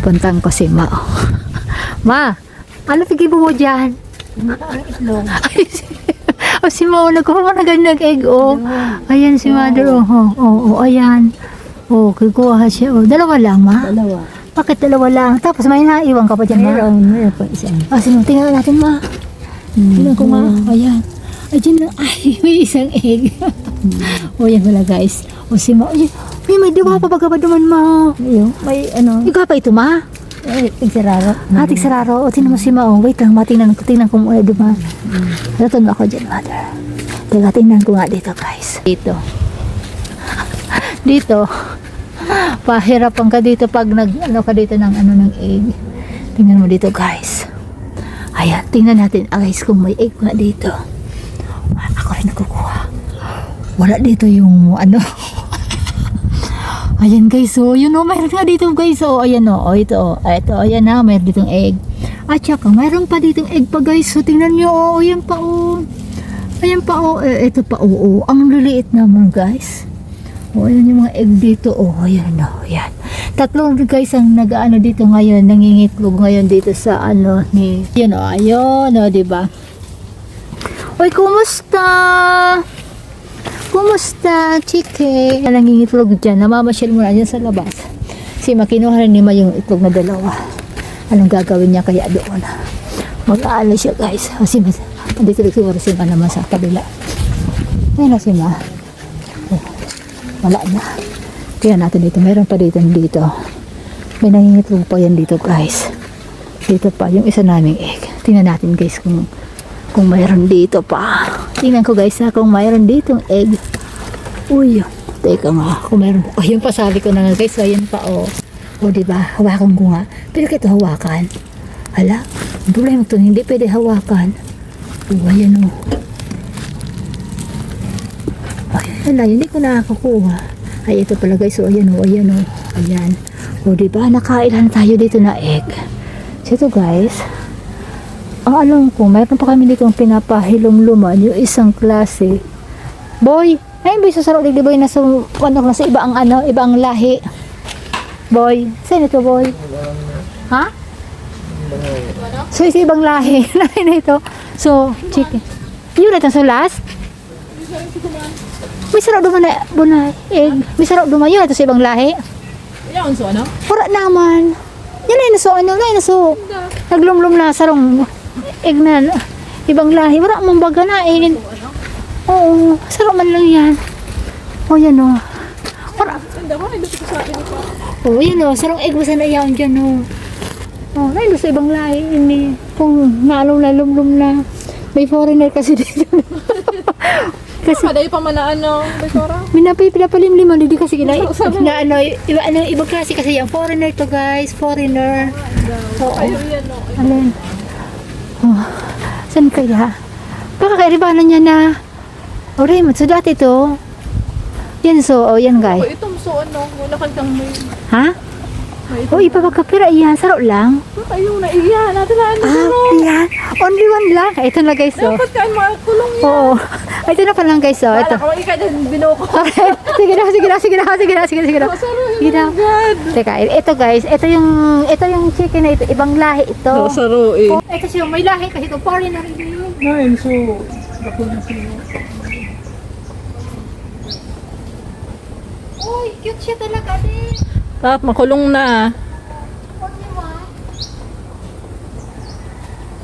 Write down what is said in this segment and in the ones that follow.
Puntang ko si Ma. Ma, ano pigibo mo dyan? Itlog. Ay, si Ma, nagkuha mo na ganyan egg, oh. Ayan si Mother, ayan. Oh, kukuha siya, oh. Dalawa lang, Ma? Dalawa. Bakit dalawa lang? Tapos may naiwan ka pa dyan, Ma? Meron pa isa. Sino, tingnan natin, Ma. Tingnan ko, Ma. Ayan. Ay, dyan lang. Ay, may isang egg. O, yan wala, guys. O, si Ma. Ay, may diwa pa baga ba duman, Ma? May ano. Ikaw pa ito, Ma? Tigsararo. Tigsararo. O, tingnan mo si Ma. O, wait lang, Ma. Tingnan ko muna, duman. Natun ako dyan, Mother. Teka, tingnan ko nga dito, guys. Dito. Dito. Pahirapan ka dito pag ano ka dito ng egg. Tingnan mo dito, guys. Ayan, tingnan natin, guys, kung may egg nga dito. Ako rin nakukuha. Wala dito yung ano. Ayan, guys, so yun o, mayroon nga dito, guys. So ayan o, ito ayan na, mayroon ditong egg. At saka mayroon pa ditong egg pa, guys. So tingnan nyo, ayan pa o. Ayan pa o, ito pa o. Ang liliit naman, guys. O, ayan yung mga egg dito. O, ayan o, ayan. Tatlong, guys, ang nag-ano dito ngayon, nangingitlog ngayon dito sa ano ni, yun o, ayun o, diba? Uy, kumusta? Kumusta, chike? Nangingitlog dyan, namamasyal muna dyan sa labas. Si makinuha rin ni Ma yung itlog na dalawa. Anong gagawin niya kaya doon? Mag-aala siya, guys. Kasi dito siguro si Ma naman sa kabila. Ayun na si Ma. Wala na. Tingnan natin dito. Meron pa dito. May nangingitlog pa yan dito, guys. Dito pa. Yung isa naming egg. Tingnan natin, guys, kung mayroon dito pa. Tingnan ko, guys, kung mayroon ditong egg. Uy. Teka nga. Kung mayroon pa. Yun pa sabi ko na nga, guys. Ayan pa, o. O, diba? Hawakan ko nga. Pero kito hawakan. Hala. Ang problema ito. Hindi pwede hawakan. O, ayan, o. Wala, hindi ko nakakakuha. Ay, ito pala, guys. So, ayan o, ayan o. Ayan. O, diba? Nakailan tayo dito na egg. So, ito, guys. Ang alam ko, mayroon pa kami dito pinapahilom-luman. Yung isang klase. Boy! Ay, boy, sa sarap di boy. Nasa iba ang lahi. Boy. Saan ito, boy? Ha? So, isa ibang lahi. Lahi na ito. So, chicken. Yun na ito sa last? May sarap duman na bunay, egg. May sarap duman yun. Ito sa ibang lahi. Yan, so ano? Wala naman. Yan na inaso. Naglumlum na sarong egg na ibang lahi. Wala mong baga na egg. Oo. Sarap man lang yan. O yan o. Wala. O yan o. Sarong egg basta na yan dyan o. O. Nailo sa ibang lahi. Ini. Kung nalum na. May foreigner kasi dito. Kasi kada pa man na ano, Bekora. Pinapalimliman hindi kasi na ibang klase kasi yung foreigner to, guys, foreigner. Oo. Ayun no. Alin? Oh, saan kaya? Baka kairibanan niya na. O, Raymond, so dati to. Yan, so, yan, guys. O itong so ano, wala kang may. Ha? O, ipapagkapira, iyan, sarap lang. Ayun na, iyan, natin na ano. Iyan. Only one lang. Ito na, guys, so. Dapat kain mga kulong yan. Oo. Ito na pa lang, guys, so. Ito. Wala ka, ikaw dyan binuko. Sige na. Teka, ito, guys, ito yung chicken na ito, ibang lahi ito. Saro eh. Ito siya, may lahi kasi ito, foreigner yun. Ngayon, so, ako na siya. Uy, cute siya talaga, din. Dapat makulong na. Only one.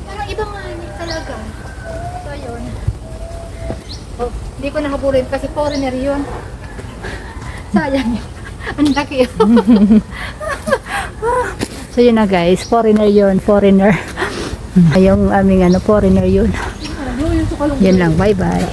Pero iba nga niya talaga. So, yun. Oh, hindi ko nahabulin kasi foreigner yun. Sayang yun. Ang laki yun. So, yun na, guys. Foreigner yun. Foreigner. Yung aming foreigner yun. Yan lang. Bye-bye.